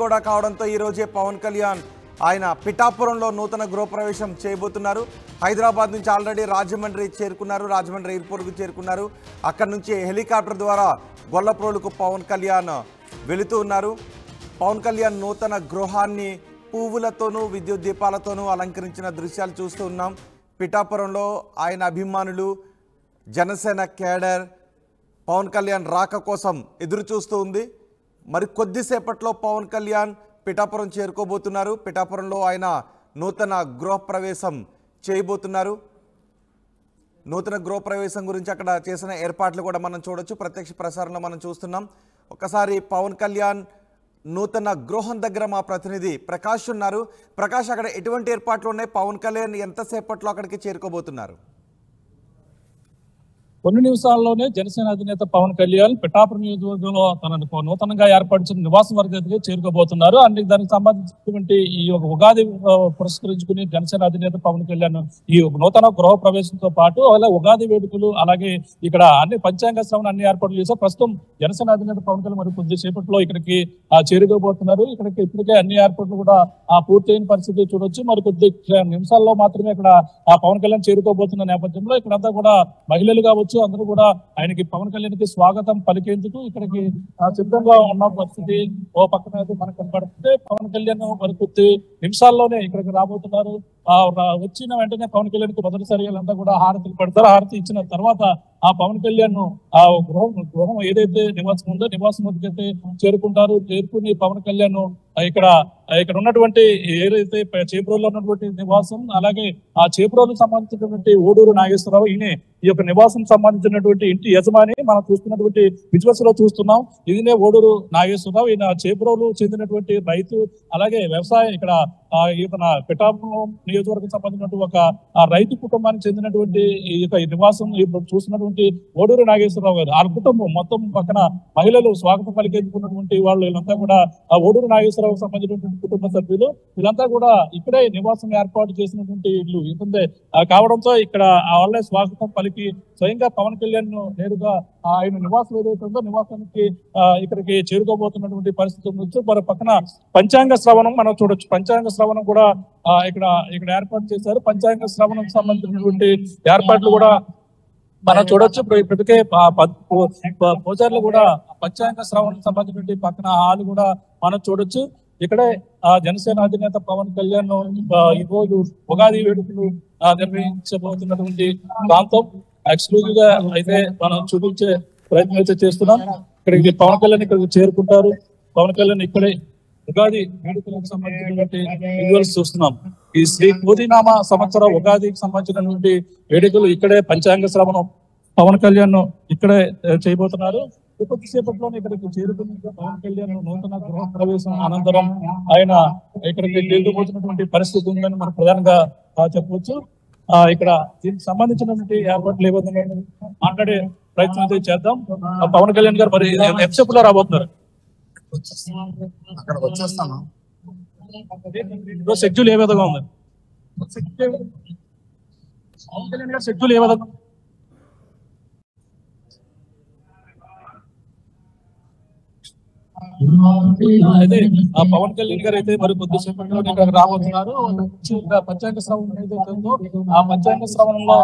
కూడా కావడంతో ఈ రోజే పవన్ కళ్యాణ్ ఆయన పిఠాపురంలో నూతన గృహప్రవేశం చేయబోతున్నారు. హైదరాబాద్ నుంచి ఆల్రెడీ రాజమండ్రి చేరుకున్నారు, రాజమండ్రి ఎయిర్పోర్ట్కు చేరుకున్నారు. అక్కడి నుంచి హెలికాప్టర్ ద్వారా గొల్లప్రోలుకు పవన్ కళ్యాణ్ వెళుతూ ఉన్నారు. పవన్ కళ్యాణ్ నూతన గృహాన్ని పువ్వులతోనూ విద్యుత్ దీపాలతోనూ అలంకరించిన దృశ్యాలు చూస్తూ ఉన్నాం. పిఠాపురంలో ఆయన అభిమానులు, జనసేన కేడర్ పవన్ కళ్యాణ్ రాక కోసం ఎదురు చూస్తూ ఉంది. మరి కొద్దిసేపట్లో పవన్ కళ్యాణ్ పిఠాపురం చేరుకోబోతున్నారు. పిఠాపురంలో ఆయన నూతన గృహప్రవేశం చేయబోతున్నారు. నూతన గృహప్రవేశం గురించి అక్కడ చేసిన ఏర్పాట్లు కూడా మనం చూడొచ్చు, ప్రత్యక్ష ప్రసారంలో మనం చూస్తున్నాం. ఒకసారి పవన్ కళ్యాణ్ నూతన గృహం దగ్గర మా ప్రతినిధి ప్రకాష్ ఉన్నారు. ప్రకాష్, అక్కడ ఎటువంటి ఏర్పాట్లు ఉన్నాయి? పవన్ కళ్యాణ్ ఎంతసేపట్లో అక్కడికి చేరుకోబోతున్నారు? కొన్ని నిమిషాల్లోనే జనసేన అధినేత పవన్ కళ్యాణ్ పిఠాపురం నియోజకవర్గంలో తన నూతనంగా ఏర్పరిచిన నివాసం వరకు చేరుకోబోతున్నారు. అంటే దానికి సంబంధించినటువంటి ఈ ఉగాది పురస్కరించుకుని జనసేన అధినేత పవన్ కళ్యాణ్ ఈ నూతన గృహ ప్రవేశంతో పాటు అలాగే ఉగాది వేడుకలు, అలాగే ఇక్కడ అన్ని పంచాంగ శ్రవణ అన్ని ఏర్పాట్లు చేశారు. ప్రస్తుతం జనసేన అధినేత పవన్ కళ్యాణ్ మరి కొద్దిసేపట్లో ఇక్కడికి చేరుకోబోతున్నారు. ఇక్కడికి ఇప్పటికే అన్ని ఏర్పాట్లు కూడా పూర్తయిన పరిస్థితి చూడొచ్చు. మరి కొద్ది నిమిషాల్లో మాత్రమే ఇక్కడ పవన్ కళ్యాణ్ చేరుకోబోతున్న నేపథ్యంలో ఇక్కడంతా కూడా మహిళలు కావచ్చు, అందరూ కూడా ఆయనకి పవన్ కళ్యాణ్ కి స్వాగతం పలికేందుకు ఇక్కడికి సిద్ధంగా ఉన్న పరిస్థితి ఓ పక్కన అయితే మనకు కనపడుతుంది. పవన్ కళ్యాణ్ మరి కొద్ది నిమిషాల్లోనే ఇక్కడికి రాబోతున్నారు. వచ్చిన వెంటనే పవన్ కళ్యాణ్ కి మొదటిసారి వీళ్ళంతా కూడా హారతులు పెడతారు. హారతి ఇచ్చిన తర్వాత ఆ పవన్ కళ్యాణ్ ఆ గృహం ఏదైతే నివాసం ఉందో నివాసం వద్దకైతే చేరుకుంటారు. చేరుకుని పవన్ కళ్యాణ్ ఇక్కడ ఉన్నటువంటి ఏదైతే చేబ్రోల్లో ఉన్నటువంటి నివాసం, అలాగే ఆ చేబ్రోలకు సంబంధించినటువంటి ఓడూరు నాగేశ్వరరావు, ఈయనే ఈ యొక్క నివాసం సంబంధించినటువంటి ఇంటి యజమాని. మనం చూస్తున్నటువంటి విజువల్స్ లో చూస్తున్నాం. ఇదినే ఓడూరు నాగేశ్వరరావు. ఈయన చేబ్రోలు చెందినటువంటి రైతు, అలాగే వ్యవసాయం. ఇక్కడ ఈతన పిఠాపురం నియోజకవర్గం సంబంధించినటువంటి ఒక రైతు కుటుంబానికి చెందినటువంటి ఈ యొక్క నివాసం ఇప్పుడు చూస్తున్నటువంటి ఓడూరు నాగేశ్వరరావు గారు. ఆ కుటుంబం మొత్తం పక్కన మహిళలు స్వాగతం పలికేందుకున్నటువంటి వాళ్ళు వీళ్ళంతా కూడా ఆ ఓడూరు నాగేశ్వరరావుకు సంబంధించినటువంటి కుటుంబ సభ్యులు. వీళ్ళంతా కూడా ఇక్కడే నివాసం ఏర్పాటు చేసినటువంటి ఇల్లు ఇదే కావడంతో ఇక్కడ వాళ్ళే స్వాగతం పలికి స్వయంగా పవన్ కళ్యాణ్ నేరుగా ఆయన నివాసం ఏదైతే ఉందో నివాసానికి ఇక్కడికి చేరుకోబోతున్నటువంటి పరిస్థితి ఉండొచ్చు. మరి పక్కన పంచాంగ శ్రవణం మనం చూడొచ్చు. పంచాంగ శ్రవణం కూడా ఇక్కడ ఏర్పాటు చేశారు. పంచాంగ శ్రవణం సంబంధించినటువంటి ఏర్పాట్లు కూడా మనం చూడొచ్చు. ఇప్పటికే పూజారులు కూడా పంచాంగ శ్రవణం సంబంధించిన పక్కన హాలు కూడా మనం చూడొచ్చు. ఇక్కడే జనసేన అధినేత పవన్ కళ్యాణ్ ఈ రోజు ఉగాది వేడుకలు నిర్వహించబోతున్నటువంటి ప్రాంతం ఎక్స్క్లూజివ్ గా అయితే మనం చూపించే ప్రయత్నం అయితే చేస్తున్నాం. ఇక్కడికి పవన్ కళ్యాణ్ ఇక్కడికి చేరుకుంటారు. పవన్ కళ్యాణ్ ఇక్కడే ఉగాది వేడుకలకు సంబంధించినటువంటి విజువల్స్ చూస్తున్నాం. ఈ శ్రీ కోదినామ సంవత్సర ఉగాదికి సంబంధించినటువంటి వేడుకలు ఇక్కడే పంచాంగ శ్రవణం పవన్ కళ్యాణ్ ఇక్కడే చేయబోతున్నారు. కొద్దిసేపట్లోనే ఇక్కడికి చేరుకున్న పవన్ కళ్యాణ్ నూతన గృహ ప్రవేశం అనంతరం ఆయన ఇక్కడికి చేరుకోబోతున్నటువంటి పరిస్థితి ఉందని మనం ప్రధానంగా చెప్పవచ్చు. ఇక్కడ దీనికి సంబంధించినటువంటి ఏర్పాట్లు ఏ విధంగా మాట్లాడే ప్రయత్నం అయితే చేద్దాం. పవన్ కళ్యాణ్ గారు మరి ఎఫ్సెప్లో రాబోతున్నారు. షెడ్యూల్ ఏ విధంగా ఉంది? పవన్ కళ్యాణ్ గారు షెడ్యూల్ ఏ విధంగా? అయితే పవన్ కళ్యాణ్ గారు అయితే మరి కొద్దిసేపట్లో ఇక్కడ రాబోతున్నారు. పంచాంగ శ్రవణం ఏదైతే ఉందో ఆ పంచాంగ శ్రవణంలో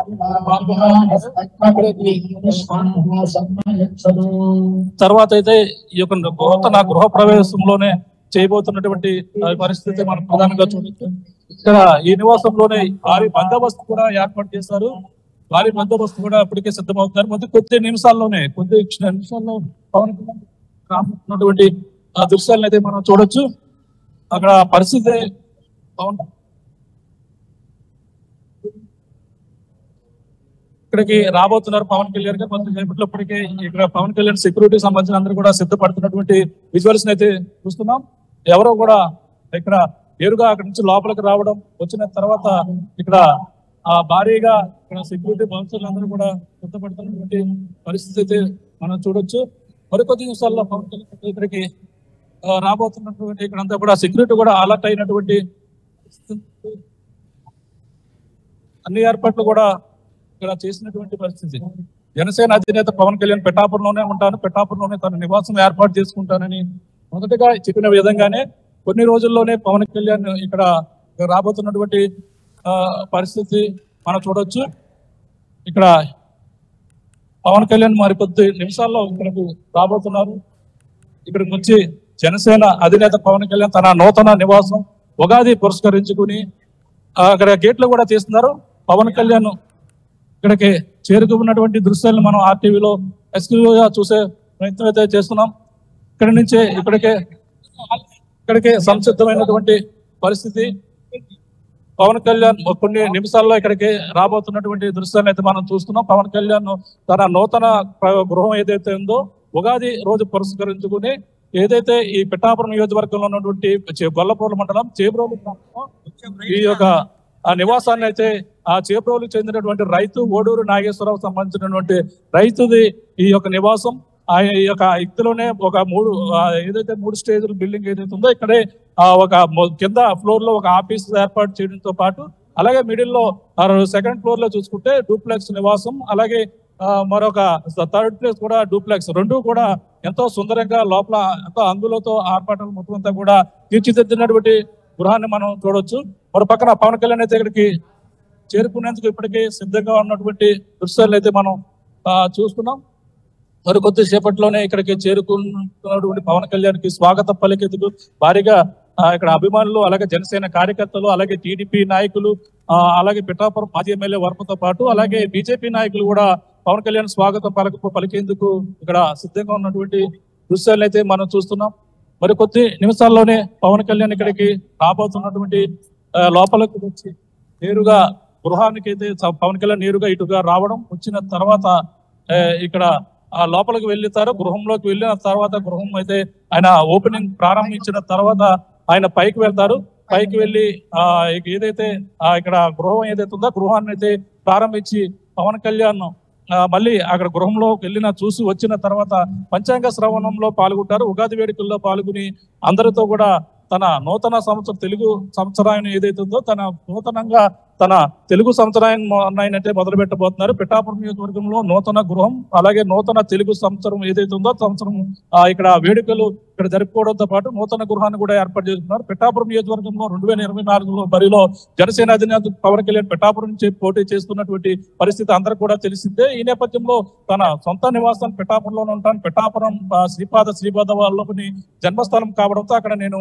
తర్వాత అయితే ఈ యొక్క నూతన గృహ ప్రవేశంలోనే చేయబోతున్నటువంటి పరిస్థితి మనం ప్రధానంగా చూడొచ్చు. ఇక్కడ ఈ నివాసంలోనే భారీ బందోబస్తు కూడా ఏర్పాటు చేశారు. భారీ బందోబస్తు కూడా ఇప్పటికే సిద్ధమవుతున్నారు. కొద్ది నిమిషాల్లో పవన్ కళ్యాణ్ రాబోతున్నటువంటి ఆ దృశ్యాలను అయితే మనం చూడొచ్చు. అక్కడ పరిస్థితి ఇక్కడికి రాబోతున్నారు పవన్ కళ్యాణ్ గారు. కొంతసేపట్లో ఇప్పటికే ఇక్కడ పవన్ కళ్యాణ్ సెక్యూరిటీ సంబంధించిన అందరూ కూడా సిద్ధపడుతున్నటువంటి విజువల్స్ అయితే చూస్తున్నాం. ఎవరో కూడా ఇక్కడ నేరుగా అక్కడి నుంచి లోపలికి రావడం, వచ్చిన తర్వాత ఇక్కడ భారీగా ఇక్కడ సెక్యూరిటీ బౌన్సర్లు అందరూ కూడా సిద్ధపడుతున్నటువంటి పరిస్థితి అయితే మనం చూడొచ్చు. మరికొద్ది నిమిషాల్లో పవన్ కళ్యాణ్ ఇక్కడికి రాబోతున్నటువంటి ఇక్కడంతా కూడా సెక్యూరిటీ కూడా అలర్ట్ అయినటువంటి అన్ని ఏర్పాట్లు కూడా ఇక్కడ చేసినటువంటి పరిస్థితి. జనసేన అధినేత పవన్ కళ్యాణ్ పిఠాపురంలోనే ఉంటాను, పిఠాపురంలోనే తన నివాసం ఏర్పాటు చేసుకుంటానని మొదటగా చెప్పిన విధంగానే కొన్ని రోజుల్లోనే పవన్ కళ్యాణ్ ఇక్కడ రాబోతున్నటువంటి పరిస్థితి మనం చూడొచ్చు. ఇక్కడ పవన్ కళ్యాణ్ మరికొద్ది నిమిషాల్లో ఇక్కడికి రాబోతున్నారు. ఇక్కడికి వచ్చి జనసేన అధినేత పవన్ కళ్యాణ్ తన నూతన నివాసం ఉగాది పురస్కరించుకుని అక్కడ గేట్లు కూడా తీస్తున్నారు. పవన్ కళ్యాణ్ ఇక్కడికి చేరుకున్నటువంటి దృశ్యాలను మనం ఆర్టీవీలో ఎక్స్క్లూజివ్ గా చూసే ప్రయత్నం అయితే చేస్తున్నాం. ఇక్కడి నుంచే ఇక్కడికి సంసిద్ధమైనటువంటి పరిస్థితి. పవన్ కళ్యాణ్ కొన్ని నిమిషాల్లో ఇక్కడికి రాబోతున్నటువంటి దృశ్యాన్ని అయితే మనం చూస్తున్నాం. పవన్ కళ్యాణ్ తన నూతన గృహం ఏదైతే ఉందో ఉగాది రోజు పురస్కరించుకుని ఏదైతే ఈ పిఠాపురం నియోజకవర్గంలో ఉన్నటువంటి గొల్లపూర్ల మండలం చేబ్రోలు ఈ యొక్క ఆ నివాసాన్ని అయితే ఆ చేబ్రోలుకు చెందినటువంటి రైతు ఓడూరు నాగేశ్వరరావు సంబంధించినటువంటి రైతుది ఈ యొక్క నివాసం. ఆ యొక్క ఇందులోనే ఒక ఏదైతే 3 స్టేజ్ల బిల్డింగ్ ఏదైతే ఉందో ఇక్కడే ఒక కింద ఫ్లోర్ లో ఒక ఆఫీస్ ఏర్పాటు చేయడంతో పాటు అలాగే మిడిల్ లో సెకండ్ ఫ్లోర్ లో చూసుకుంటే డూప్లెక్స్ నివాసం, అలాగే మరొక థర్డ్ ప్లేస్ కూడా డూప్లెక్స్, రెండు కూడా ఎంతో సుందరంగా లోపల ఎంతో అందులతో ఆర్పాటలు మొత్తం అంతా కూడా తీర్చిదిద్దినటువంటి గృహాన్ని మనం చూడొచ్చు. మరో పక్కన పవన్ కళ్యాణ్ అయితే ఇక్కడికి చేరుకునేందుకు ఇప్పటికీ సిద్ధంగా ఉన్నటువంటి దృశ్యాలు అయితే మనం చూస్తున్నాం. మరి కొద్దిసేపట్లోనే ఇక్కడికి చేరుకున్నటువంటి పవన్ కళ్యాణ్ కి స్వాగతం పలికేందుకు భారీగా ఇక్కడ అభిమానులు, అలాగే జనసేన కార్యకర్తలు, అలాగే టీడీపీ నాయకులు, అలాగే పిఠాపురం మాజీ ఎమ్మెల్యే వర్మతో పాటు అలాగే బీజేపీ నాయకులు కూడా పవన్ కళ్యాణ్ స్వాగతం పలికేందుకు ఇక్కడ సిద్ధంగా ఉన్నటువంటి దృశ్యాలు అయితే మనం చూస్తున్నాం. మరి కొద్ది నిమిషాల్లోనే పవన్ కళ్యాణ్ ఇక్కడికి రాబోతున్నటువంటి లోపలికి వచ్చి నేరుగా గృహానికి అయితే పవన్ కళ్యాణ్ నేరుగా ఇటుగా రావడం, వచ్చిన తర్వాత ఇక్కడ లోపలికి వెళ్తారు. గృహంలోకి వెళ్ళిన తర్వాత గృహం అయితే ఆయన ఓపెనింగ్ ప్రారంభించిన తర్వాత ఆయన పైకి వెళ్తారు. పైకి వెళ్ళి ఏదైతే ఇక్కడ గృహం ఏదైతే ఉందో గృహాన్ని అయితే ప్రారంభించి పవన్ కళ్యాణ్ మళ్ళీ అక్కడ గృహంలో చూసి వచ్చిన తర్వాత పంచాంగ శ్రవణంలో పాల్గొంటారు. ఉగాది వేడుకల్లో పాల్గొని అందరితో కూడా తన నూతన సంవత్సరం తెలుగు సంవత్సరాన్ని ఏదైతే ఉందో తన నూతనంగా తన తెలుగు సంవత్సరాన్ని మొదలు పెట్టబోతున్నారు. పిఠాపురం నియోజకవర్గంలో నూతన గృహం అలాగే నూతన తెలుగు సంవత్సరం ఏదైతే ఉందో సంవత్సరం ఇక్కడ వేడుకలు ఇక్కడ జరుపుకోవడంతో పాటు నూతన గృహాన్ని కూడా ఏర్పాటు చేస్తున్నారు. పిఠాపురం నియోజకవర్గంలో 2024లో బరిలో జనసేన అధినేత పవన్ కళ్యాణ్ పిఠాపురం నుంచి పోటీ చేస్తున్నటువంటి పరిస్థితి అందరూ కూడా తెలిసిందే. ఈ నేపథ్యంలో తన సొంత నివాసాన్ని పిఠాపురంలోనే ఉంటాను. పిఠాపురం శ్రీపాద వాళ్ళని జన్మస్థలం కావడంతో అక్కడ నేను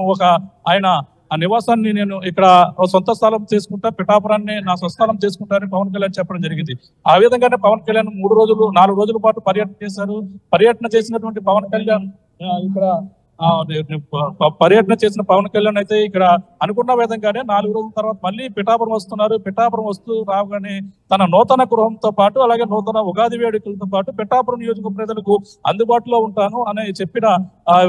ఆయన ఆ నివాసాన్ని నేను ఇక్కడ సొంత స్థలం చేసుకుంటా, పిఠాపురాన్ని నా స్వస్థలం చేసుకుంటానని పవన్ కళ్యాణ్ చెప్పడం జరిగింది. ఆ విధంగానే పవన్ కళ్యాణ్ 4 రోజుల పాటు పర్యటన చేశారు. పర్యటన చేసినటువంటి పవన్ కళ్యాణ్ ఇక్కడ పర్యటన చేసిన పవన్ కళ్యాణ్ అయితే ఇక్కడ అనుకున్న విధంగానే 4 రోజుల తర్వాత మళ్ళీ పిఠాపురం వస్తున్నారు. పిఠాపురం వస్తూ రాగానే తన నూతన గృహంతో పాటు అలాగే నూతన ఉగాది వేడుకలతో పాటు పిఠాపురం నియోజక ప్రజలకు అందుబాటులో ఉంటాను అనే చెప్పిన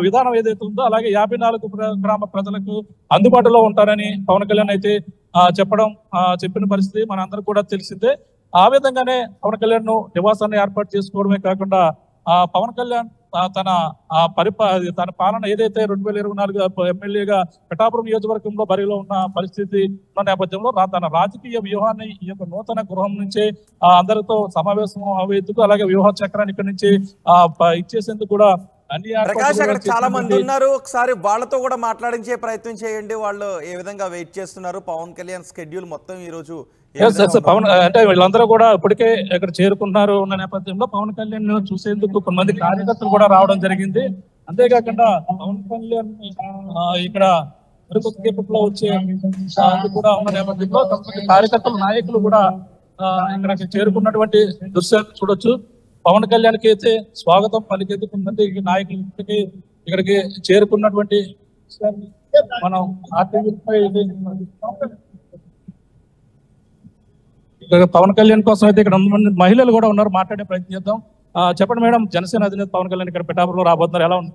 విధానం ఏదైతే ఉందో అలాగే 54 గ్రామ ప్రజలకు అందుబాటులో ఉంటారని పవన్ కళ్యాణ్ అయితే చెప్పిన పరిస్థితి మనందరూ కూడా తెలిసిందే. ఆ విధంగానే పవన్ కళ్యాణ్ నివాసాన్ని ఏర్పాటు చేసుకోవడమే కాకుండా పవన్ కళ్యాణ్ తన పాలన ఏదైతే 2024 ఎమ్మెల్యేగా పిఠాపురం నియోజకవర్గంలో బరిలో ఉన్న పరిస్థితి ఉన్న నేపథ్యంలో తన రాజకీయ వ్యూహాన్ని ఈ యొక్క నూతన గృహం నుంచే అందరితో సమావేశం అయ్యేందుకు అలాగే వ్యూహ చక్రాన్ని ఇక్కడ నుంచి ఇచ్చేసేందుకు కూడా ప్రకాష్ అక్కడ చాలా మంది ఉన్నారు. ఒకసారి వాళ్ళతో కూడా మాట్లాడించే ప్రయత్నం చేయండి. వాళ్ళు ఏ విధంగా వెయిట్ చేస్తున్నారు, పవన్ కళ్యాణ్ స్కెడ్యూల్ మొత్తం ఈ రోజు పవన్ అంటే వీళ్ళందరూ కూడా ఇప్పటికే ఇక్కడ చేరుకున్నారు ఉన్న నేపథ్యంలో పవన్ కళ్యాణ్ చూసేందుకు కొంతమంది కార్యకర్తలు కూడా రావడం జరిగింది. అంతేకాకుండా పవన్ కళ్యాణ్ ఇక్కడ మరికొద్దిసేపట్లో వచ్చే కూడా ఉన్న నేపథ్యంలో కొంతమంది కార్యకర్తలు నాయకులు కూడా ఇక్కడ చేరుకున్నటువంటి దృశ్యాలు చూడొచ్చు. పవన్ కళ్యాణ్ కి అయితే స్వాగతం పలికేందుకు కొంతమంది నాయకులు ఇక్కడికి చేరుకున్నటువంటి మనం పవన్ కళ్యాణ్ కోసం అయితే ఇక్కడ మహిళలు కూడా ఉన్నారు, మాట్లాడే ప్రయత్నం చేద్దాం. చెప్పండి మేడం, జనసేన అధినేత పవన్ కళ్యాణ్ ఇక్కడ పిఠాపురంలో రాబోతున్నారు, ఎలా ఉంది?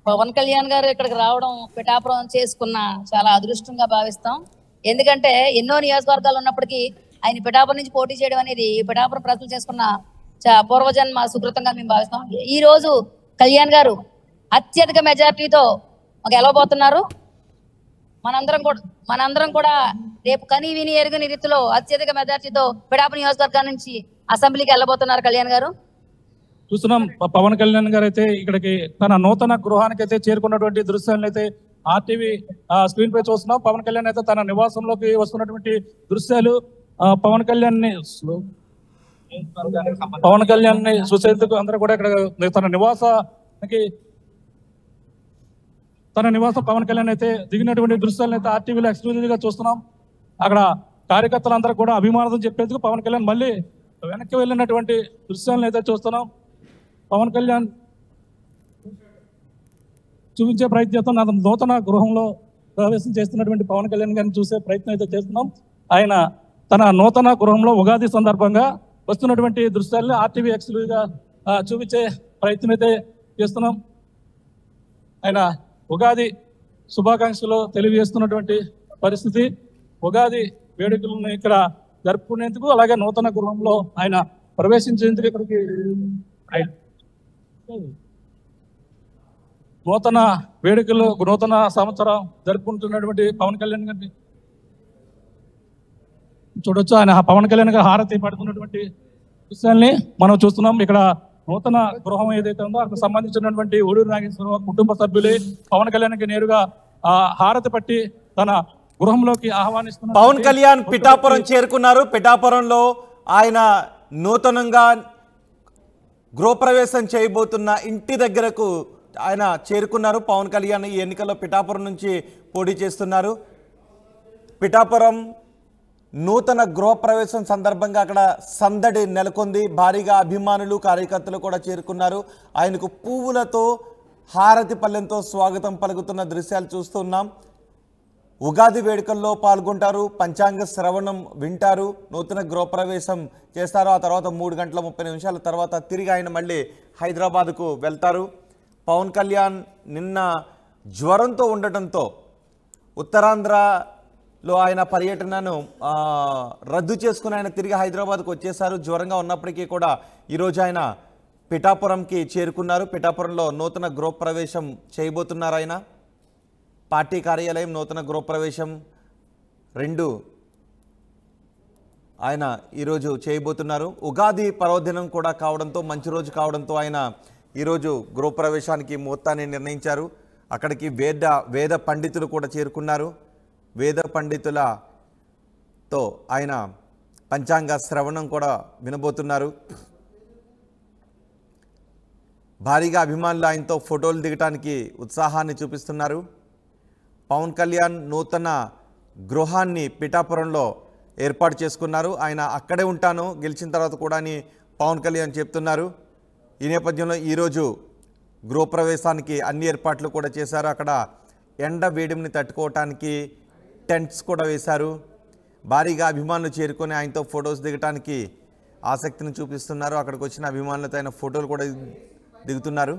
పవన్ కళ్యాణ్ గారు ఇక్కడికి రావడం పిఠాపురం చేసుకున్న చాలా అదృష్టంగా భావిస్తాం. ఎందుకంటే ఎన్నో నియోజకవర్గాలు ఉన్నప్పటికీ ఆయన పిఠాపురం నుంచి పోటీ చేయడం అనేది పిఠాపురం ప్రజలు చేసుకున్న పూర్వజన్మ సుకృతంగా మేము భావిస్తాం. ఈ రోజు కళ్యాణ్ గారు అత్యధిక మెజార్టీతో గెలవబోతున్నారు. మనందరం కూడా రేపు కని విని ఎరుగని రీతిలో అత్యధిక మెజార్టీతో పిఠాపురం నియోజకవర్గం నుంచి అసెంబ్లీకి వెళ్ళబోతున్నారు కళ్యాణ్ గారు. చూస్తున్నాం. పవన్ కళ్యాణ్ గారు అయితే ఇక్కడికి తన నూతన గృహానికి అయితే చేరుకున్నటువంటి దృశ్యాలను అయితే ఆర్టీవీ స్క్రీన్ పై చూస్తున్నాం. పవన్ కళ్యాణ్ అయితే తన నివాసంలోకి వస్తున్నటువంటి దృశ్యాలు పవన్ కళ్యాణ్ ని చూసేందుకు అందరూ కూడా ఇక్కడ తన నివాసం పవన్ కళ్యాణ్ అయితే దిగినటువంటి దృశ్యాలను అయితే ఆర్టీవీలో ఎక్స్క్లూజివ్ గా చూస్తున్నాం. అక్కడ కార్యకర్తలందరూ కూడా అభిమానం చెప్పేందుకు పవన్ కళ్యాణ్ మళ్ళీ వెనక్కి వెళ్ళినటువంటి దృశ్యాలను అయితే చూస్తున్నాం. పవన్ కళ్యాణ్ చూపించే ప్రయత్నం నూతన గృహంలో ప్రవేశం చేస్తున్నటువంటి పవన్ కళ్యాణ్ గారిని చూసే ప్రయత్నం అయితే చేస్తున్నాం. ఆయన తన నూతన గృహంలో ఉగాది సందర్భంగా వస్తున్నటువంటి దృశ్యాలను ఆర్టీవీ ఎక్స్క్లూజివ్ గా చూపించే ప్రయత్నం అయితే చేస్తున్నాం. ఆయన ఉగాది శుభాకాంక్షలు తెలియజేస్తున్నటువంటి పరిస్థితి. ఉగాది వేడుకలను ఇక్కడ జరుపుకునేందుకు అలాగే నూతన గృహంలో ఆయన ప్రవేశించేందుకు ఇక్కడికి నూతన వేడుకలు నూతన సంవత్సరం జరుపుకుంటున్నటువంటి పవన్ కళ్యాణ్ గారిని చూడొచ్చు. ఆయన పవన్ కళ్యాణ్ గారు హారతి పడుతున్నటువంటి విషయాన్ని మనం చూస్తున్నాం. ఇక్కడ నూతన గృహం ఏదైతే ఉందో అక్కడ సంబంధించినటువంటి ఊడూరు నాగేశ్వరరావు కుటుంబ సభ్యులే పవన్ కళ్యాణ్ కి నేరుగా హారతి పట్టి తన గృహంలోకి ఆహ్వానిస్తున్నారు. పవన్ కళ్యాణ్ పిఠాపురం చేరుకున్నారు. పిఠాపురంలో ఆయన నూతనంగా గృహప్రవేశం చేయబోతున్న ఇంటి దగ్గరకు ఆయన చేరుకున్నారు. పవన్ కళ్యాణ్ ఈ ఎన్నికల్లో పిఠాపురం నుంచి పోటీ చేస్తున్నారు. పిఠాపురం నూతన గృహప్రవేశం సందర్భంగా అక్కడ సందడి నెలకొంది. భారీగా అభిమానులు కార్యకర్తలు కూడా చేరుకున్నారు. ఆయనకు పువ్వులతో హారతి పల్లెంతో స్వాగతం పలుకుతున్న దృశ్యాలు చూస్తున్నాం. ఉగాది వేడుకల్లో పాల్గొంటారు, పంచాంగ శ్రవణం వింటారు, నూతన గృహప్రవేశం చేస్తారు. ఆ తర్వాత 3 గంటల 30 నిమిషాల తర్వాత తిరిగి ఆయన మళ్ళీ హైదరాబాద్కు వెళ్తారు. పవన్ కళ్యాణ్ నిన్న జ్వరంతో ఉండటంతో ఉత్తరాంధ్రలో ఆయన పర్యటనను రద్దు చేసుకుని ఆయన తిరిగి హైదరాబాద్కు వచ్చేశారు. జ్వరంగా ఉన్నప్పటికీ కూడా ఈరోజు ఆయన పిఠాపురంకి చేరుకున్నారు. పిఠాపురంలో నూతన గృహప్రవేశం చేయబోతున్నారు. ఆయన పార్టీ కార్యాలయం నూతన గృహప్రవేశం 2 ఆయన ఈరోజు చేయబోతున్నారు. ఉగాది పర్వదినం కూడా కావడంతో మంచి రోజు కావడంతో ఆయన ఈరోజు గృహప్రవేశానికి ముహూర్తాన్ని నిర్ణయించారు. అక్కడికి వేద పండితులు కూడా చేరుకున్నారు. వేద పండితులతో ఆయన పంచాంగ శ్రవణం కూడా వినబోతున్నారు. భారీగా అభిమానులు ఆయనతో ఫోటోలు దిగటానికి ఉత్సాహాన్ని చూపిస్తున్నారు. పవన్ కళ్యాణ్ నూతన గృహాన్ని పిఠాపురంలో ఏర్పాటు చేసుకున్నారు. ఆయన అక్కడే ఉంటాను గెలిచిన తర్వాత కూడా అని పవన్ కళ్యాణ్ చెప్తున్నారు. ఈ నేపథ్యంలో ఈరోజు గృహప్రవేశానికి అన్ని ఏర్పాట్లు కూడా చేశారు. అక్కడ ఎండ వేడిని తట్టుకోవటానికి టెంట్స్ కూడా వేశారు. భారీగా అభిమానులు చేరుకొని ఆయనతో ఫొటోస్ దిగటానికి ఆసక్తిని చూపిస్తున్నారు. అక్కడికి వచ్చిన అభిమానులతో ఆయన ఫోటోలు కూడా దిగుతున్నారు.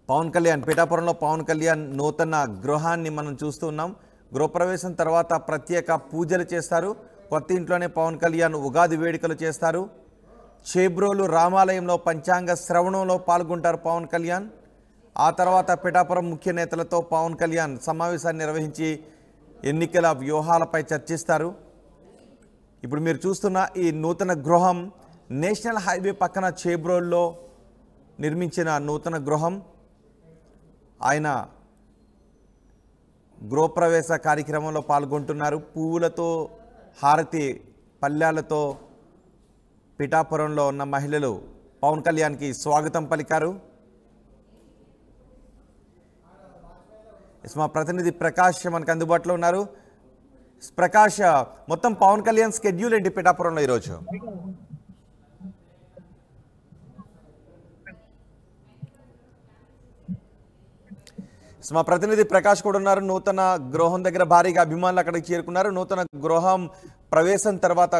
పవన్ కళ్యాణ్ పిఠాపురంలో పవన్ కళ్యాణ్ నూతన గృహాన్ని మనం చూస్తున్నాం. గృహప్రవేశం తర్వాత ప్రత్యేక పూజలు చేస్తారు. కొత్త ఇంట్లోనే పవన్ కళ్యాణ్ ఉగాది వేడుకలు చేస్తారు. చేబ్రోలు రామాలయంలో పంచాంగ శ్రవణంలో పాల్గొంటారు పవన్ కళ్యాణ్. ఆ తర్వాత పిఠాపురం ముఖ్య నేతలతో పవన్ కళ్యాణ్ సమావేశాన్ని నిర్వహించి ఎన్నికల వ్యూహాలపై చర్చిస్తారు. ఇప్పుడు మీరు చూస్తున్న ఈ నూతన గృహం నేషనల్ హైవే పక్కన చేబ్రోల్లో నిర్మించిన నూతన గృహం. ఆయన గృహప్రవేశ కార్యక్రమంలో పాల్గొంటున్నారు. పువ్వులతో హారతి పల్లెలతో పిఠాపురంలో ఉన్న మహిళలు పవన్ కళ్యాణ్కి స్వాగతం పలికారు. మా ప్రతినిధి ప్రకాష్ మనకు అందుబాటులో ఉన్నారు. ప్రకాష్, మొత్తం పవన్ కళ్యాణ్ స్కెడ్యూల్ ఏంటి పిఠాపురంలో ఈరోజు? మా ప్రతినిధి ప్రకాష్ కూడా ఉన్నారు. నూతన గృహం దగ్గర భారీగా అభిమానులు అక్కడికి చేరుకున్నారు. నూతన గృహం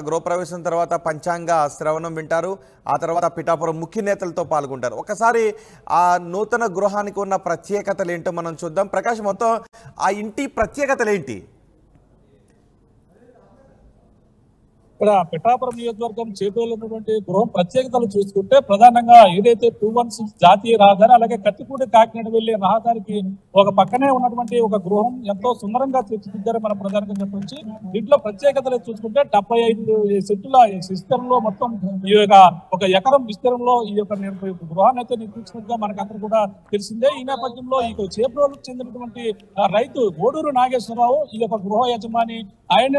గృహప్రవేశం తర్వాత పంచాంగ శ్రవణం వింటారు. ఆ తర్వాత పిఠాపురం ముఖ్య నేతలతో పాల్గొంటారు. ఒకసారి ఆ నూతన గృహానికి ఉన్న ప్రత్యేకతలు ఏంటో మనం చూద్దాం. ప్రకాష్, మొత్తం ఆ ఇంటి ప్రత్యేకతలు ఏంటి? ఇక్కడ పిఠాపురం నియోజకవర్గం చేపల్లో ఉన్నటువంటి గృహం ప్రత్యేకతలు చూసుకుంటే ప్రధానంగా ఏదైతే 216 జాతీయ రహదారి అలాగే కత్తిపూడి కాకినాడ వెళ్లే రహదారికి ఒక పక్కనే ఉన్నటువంటి ఒక గృహం ఎంతో సుందరంగా తీర్చిదిద్దారు మనం ప్రధానంగా చెప్పొచ్చు. దీంట్లో ప్రత్యేకతలు చూసుకుంటే 75 సెంటుల విస్తీర్ణంలో మొత్తం ఈ యొక్క ఒక ఎకరం విస్తీర్ణంలో ఈ యొక్క గృహాన్ని అయితే నిర్మించినట్టుగా మనకు అందరూ కూడా తెలిసిందే. ఈ నేపథ్యంలో ఈ చేపలకు చెందినటువంటి రైతు గోడూరు నాగేశ్వరరావు ఈ యొక్క గృహ యజమాని, ఆయన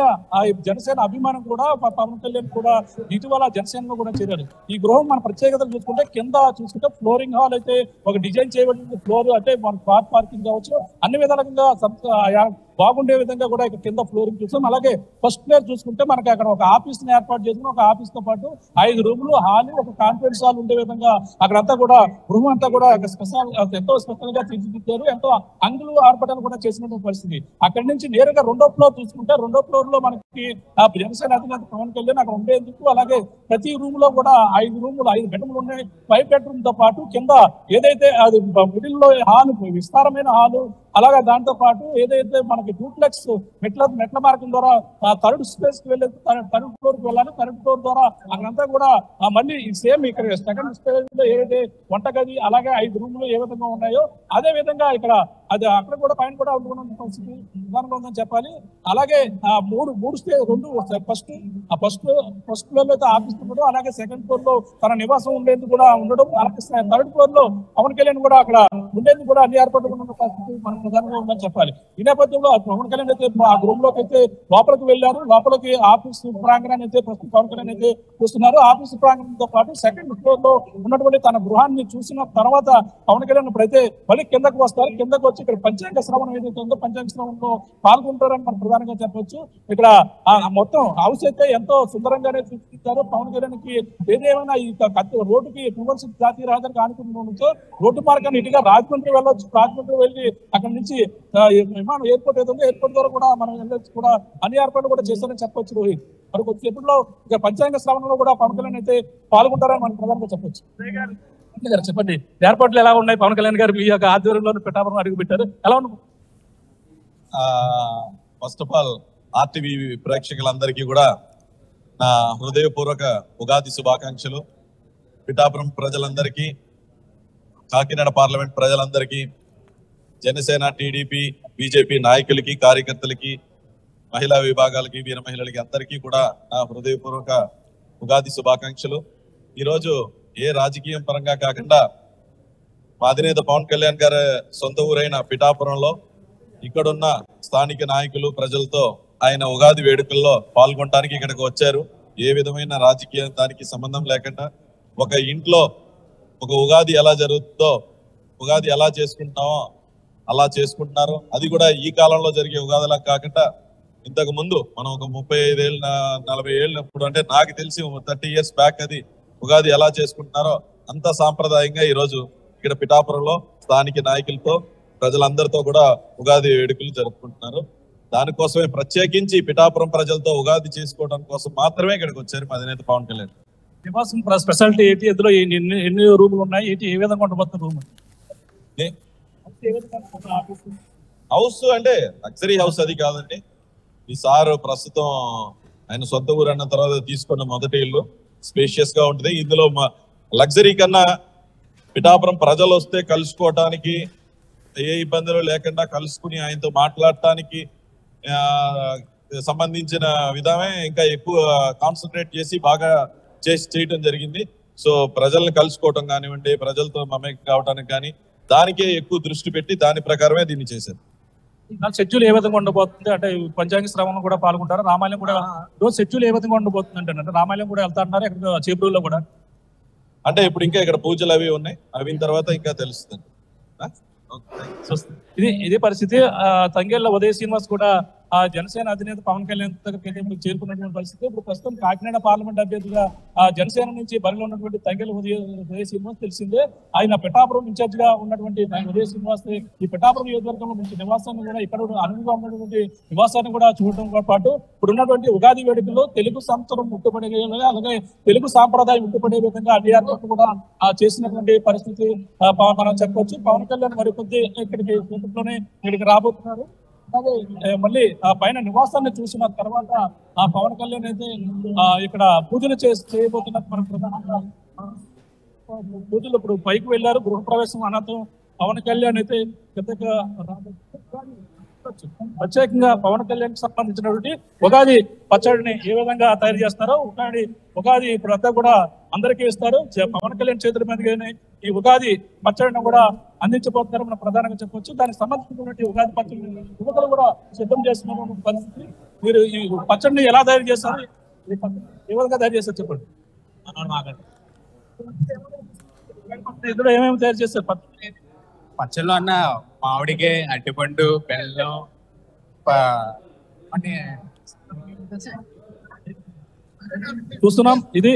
జనసేన అభిమానం కూడా పవన్ కళ్యాణ్ కూడా ఇటీవల జనసేనలో కూడా చేరారు. ఈ గృహం మన ప్రత్యేకతలు చూసుకుంటే కింద చూసుకుంటే ఫ్లోరింగ్ హాల్ అయితే ఒక డిజైన్ చేయబడిన ఫ్లోర్ అంటే మన కార్ పార్కింగ్ కావచ్చు అన్ని విధాలుగా బాగుండే విధంగా కూడా ఇక్కడ కింద ఫ్లోరింగ్ చూస్తాం. అలాగే ఫస్ట్ ఫ్లోర్ చూసుకుంటే మనకి అక్కడ ఒక ఆఫీస్ ని ఏర్పాటు చేసుకుని ఒక ఆఫీస్ తో పాటు 5 రూములు హాల్ ఒక కాన్ఫరెన్స్ హాల్ ఉండే విధంగా అక్కడంతా కూడా గృహం అంతా కూడా ఎంతో స్పెషల్ గా తీర్చిదిద్దారు. ఎంతో అంగులు ఆర్పటాలు కూడా చేసినటువంటి పరిస్థితి. అక్కడి నుంచి నేరుగా 2వ ఫ్లోర్ చూసుకుంటే 2వ ఫ్లోర్ లో మనకి జనసేన అధినేత పవన్ కళ్యాణ్ అక్కడ ఉండేందుకు అలాగే ప్రతి రూమ్ లో కూడా 5 రూములు 5 బెడ్రూమ్లు ఉన్నాయి. 5 బెడ్రూమ్ తో పాటు కింద ఏదైతే అది మిడిల్ లో హాల్ విస్తారమైన హాలు అలాగే దాంతో పాటు ఏదైతే మనకి డూప్లెక్స్ మెట్ల మార్గం ద్వారా థర్డ్ స్పేస్ కి వెళ్ళి థర్డ్ ఫ్లోర్ కి వెళ్ళాలి. థర్డ్ ఫ్లోర్ ద్వారా అక్కడంతా కూడా మళ్ళీ సేమ్ ఇక్కడ సెకండ్ స్పేస్ లో ఏదైతే వంటగది అలాగే 5 రూములు ఏ విధంగా ఉన్నాయో అదే విధంగా ఇక్కడ అది అక్కడ కూడా పైన కూడా ఉంటున్న పరిస్థితి విధానంగా ఉందని చెప్పాలి. అలాగే మూడు స్టేజ్ 2 ఫస్ట్ ఫ్లోర్ లో అయితే ఆఫీస్ ఉండడం అలాగే సెకండ్ ఫ్లోర్ లో తన నివాసం ఉండేందుకు కూడా ఉండడం అలాగే థర్డ్ ఫ్లోర్ లో పవన్ కళ్యాణ్ కూడా అక్కడ ఉండేందుకు కూడా అన్ని ఏర్పాట్లు ఉన్న పరిస్థితి మనం ప్రధానంగా ఉందని చెప్పాలి. ఈ నేపథ్యంలో పవన్ కళ్యాణ్ అయితే ఆ గృహం లోకి అయితే లోపలికి వెళ్ళారు. లోపలికి ఆఫీస్ ప్రాంగణాన్ని అయితే ప్రస్తుతం పవన్ కళ్యాణ్ అయితే చూస్తున్నారు. ఆఫీస్ ప్రాంగణంతో పాటు సెకండ్ ఫ్లోర్ లో ఉన్నటువంటి తన గృహాన్ని చూసిన తర్వాత పవన్ కళ్యాణ్ ఇప్పుడైతే మళ్ళీ కిందకు వస్తారు. కిందకు వచ్చి ఇక్కడ పంచాంగ శ్రవణం ఏదైతే ఉందో పంచాంగ శ్రవణంలో పాల్గొంటారని మనం ప్రధానంగా చెప్పొచ్చు. ఇక్కడ మొత్తం హౌస్ అయితే ఎంతో సుందరంగానే తీర్చిదిద్దారు. పవన్ కళ్యాణ్ కి ఏదేమైనా ఈ రోడ్డుకి 216 జాతీయ రహదారికి ఆనుకుని ఉండడంతో రోడ్డు మార్గాన్ని ఇటుగా రాజమండ్రి వెళ్ళొచ్చు. రాజమండ్రి వెళ్ళి అక్కడ నుంచి విమానం ఎయిర్పోర్ట్ ఏదైతే ఎయిర్పోర్ట్ ద్వారా కూడా మనం వెళ్ళొచ్చు కూడా అన్ని ఏర్పాట్లు కూడా చేస్తారని చెప్పొచ్చు. రోహిత్ మరి కొద్దిసేపట్లో ఇక పంచాంగ శ్రవణంలో కూడా పవన్ కళ్యాణ్ అయితే పాల్గొంటారని మనం ప్రధానంగా చెప్పొచ్చు. చెప్పండి, ఏర్పాట్లు ఎలా ఉన్నాయి? పవన్ కళ్యాణ్ గారు మీ యొక్క ఆధ్వర్యంలో పిఠాపురం అడుగు పెట్టారు, ఎలా ఉంది? ఫస్ట్ ఆఫ్ ఆల్ ఆర్టీవీ ప్రేక్షకులందరికీ కూడా నా హృదయపూర్వక ఉగాది శుభాకాంక్షలు. పిఠాపురం ప్రజలందరికీ, కాకినాడ పార్లమెంట్ ప్రజలందరికీ, జనసేన టీడీపీ బీజేపీ నాయకులకి కార్యకర్తలకి మహిళా విభాగాలకి వీర మహిళలకి అందరికీ కూడా నా హృదయపూర్వక ఉగాది శుభాకాంక్షలు. ఈరోజు ఏ రాజకీయం పరంగా కాకుండా మా అధినేత పవన్ కళ్యాణ్ గారి సొంత ఊరైన పిఠాపురంలో ఇక్కడున్న స్థానిక నాయకులు ప్రజలతో ఆయన ఉగాది వేడుకల్లో పాల్గొనడానికి ఇక్కడికి వచ్చారు. ఏ విధమైన రాజకీయ దానికి సంబంధం లేకుండా ఒక ఇంట్లో ఒక ఉగాది ఎలా జరుగుతుందో ఉగాది ఎలా చేసుకుంటామో అలా చేసుకుంటున్నారు. అది కూడా ఈ కాలంలో జరిగే ఉగాదిలా కాకుండా ఇంతకు ముందు మనం ఒక 35 ఏళ్ళు 40 ఏళ్ళు అప్పుడు అంటే నాకు తెలిసి 30 ఇయర్స్ బ్యాక్ అది ఉగాది ఎలా చేసుకుంటున్నారో అంత సాంప్రదాయంగా ఈరోజు ఇక్కడ పిఠాపురంలో స్థానిక నాయకులతో ప్రజలందరితో కూడా ఉగాది వేడుకలు జరుపుకుంటున్నారు. దానికోసమే ప్రత్యేకించి పిఠాపురం ప్రజలతో ఉగాది చేసుకోవడం కోసం మాత్రమే ఇక్కడికి వచ్చారు మా అధినేత పవన్ కళ్యాణ్. నివాసం స్పెషాలిటీ ఏంటి? ఇందులో ఎన్ని రూములు ఉన్నాయి? ఏంటి ఏ విధంగా ఉండబోతున్న రూమ్? హౌస్ అంటే లగ్జరీ హౌస్ అది కాదండి. ఈ సార్ ప్రస్తుతం ఆయన సొంత ఊరు అన్న తర్వాత తీసుకున్న మొదటి ఇల్లు స్పేషియస్ గా ఉంటుంది. ఇందులో లగ్జరీ కన్నా పిఠాపురం ప్రజలు వస్తే కలుసుకోవటానికి ఏ ఇబ్బందులు లేకుండా కలుసుకుని ఆయనతో మాట్లాడటానికి సంబంధించిన విధమే ఇంకా ఎక్కువ కాన్సన్ట్రేట్ చేసి బాగా చేయటం జరిగింది. సో ప్రజల్ని కలుసుకోవటం కానివ్వండి, ప్రజలతో మమేకం కావటానికి కానీ దానికే ఎక్కువ దృష్టి పెట్టి దాని ప్రకారమే దీన్ని చేశారు. షెడ్యూల్ ఏ విధంగా ఉండబోతుంది? అంటే పంచాంగ శ్రవణం కూడా పాల్గొంటారు, రామాలయం కూడా రోజు షెడ్యూల్ ఏ విధంగా ఉండబోతుంది అంటే రామాలయం కూడా వెళ్తా అంటారు ఇక్కడ చేపూరులో కూడా? అంటే ఇప్పుడు ఇంకా ఇక్కడ పూజలు అవి ఉన్నాయి, అవిన తర్వాత ఇంకా తెలుస్తుంది. ఇది పరిస్థితి. తంగేళ్ల ఉదయ శ్రీనివాస్ కూడా జనసేన అధినేత పవన్ కళ్యాణ్ దగ్గరికి చేరుకున్నటువంటి పరిస్థితి. ఇప్పుడు ప్రస్తుతం కాకినాడ పార్లమెంట్ అభ్యర్థిగా జనసేన నుంచి బరిలో ఉన్నటువంటి తంగేళ్ల ఉదయ శ్రీనివాస్ తెలిసిందే. ఆయన పిఠాపురం ఇన్ఛార్జ్ గా ఉన్నటువంటి ఉదయ శ్రీనివాస్ ఈ పిఠాపురం నియోజకవర్గంలో నుంచి నివాసాన్ని కూడా ఇక్కడ అనువుగా ఉన్నటువంటి నివాసాన్ని కూడా చూడటంతో పాటు ఇప్పుడు ఉన్నటువంటి ఉగాది వేడుకల్లో తెలుగు సంస్కృతం ముట్టుపడే అలాగే తెలుగు సాంప్రదాయం ముట్టుపడే విధంగా అన్ని ఏర్పాట్లు కూడా చేసినటువంటి పరిస్థితి మనం చెప్పవచ్చు. పవన్ కళ్యాణ్ మరికొద్ది ఇక్కడికి రాబోతున్నారు. మళ్ళీ ఆ పైన నివాసాన్ని చూసిన తర్వాత ఆ పవన్ కళ్యాణ్ అయితే ఇక్కడ పూజలు చేయబోతున్నారు. మన ప్రధానంగా పూజలు ఇప్పుడు పైకి వెళ్ళారు. గృహప్రవేశం అనంతరం పవన్ కళ్యాణ్ అయితే పెద్దగా ప్రత్యేకంగా పవన్ కళ్యాణ్ కి సంబంధించినటువంటి ఉగాది పచ్చడిని ఏ విధంగా తయారు చేస్తారో ఉగాది ఇప్పుడు అంతా కూడా అందరికీ ఇస్తారు. పవన్ కళ్యాణ్ చేతుల మీదుగానే ఈ ఉగాది పచ్చడిని కూడా అందించబోతున్నారు మనం ప్రధానంగా చెప్పొచ్చు. దానికి సంబంధించినటువంటి ఉగాది పచ్చడిని యువకులు కూడా సిద్ధం చేస్తున్న పరిస్థితి. మీరు ఈ పచ్చడిని ఎలా తయారు చేస్తారు, ఏ విధంగా తయారు చేస్తారు చెప్పండి. ఇందులో ఏమేమి తయారు చేస్తారు పచ్చళ్ళు అన్న? మామిడికాయ, అరటిపండు, బెల్లం, చూస్తున్నాం. ఇది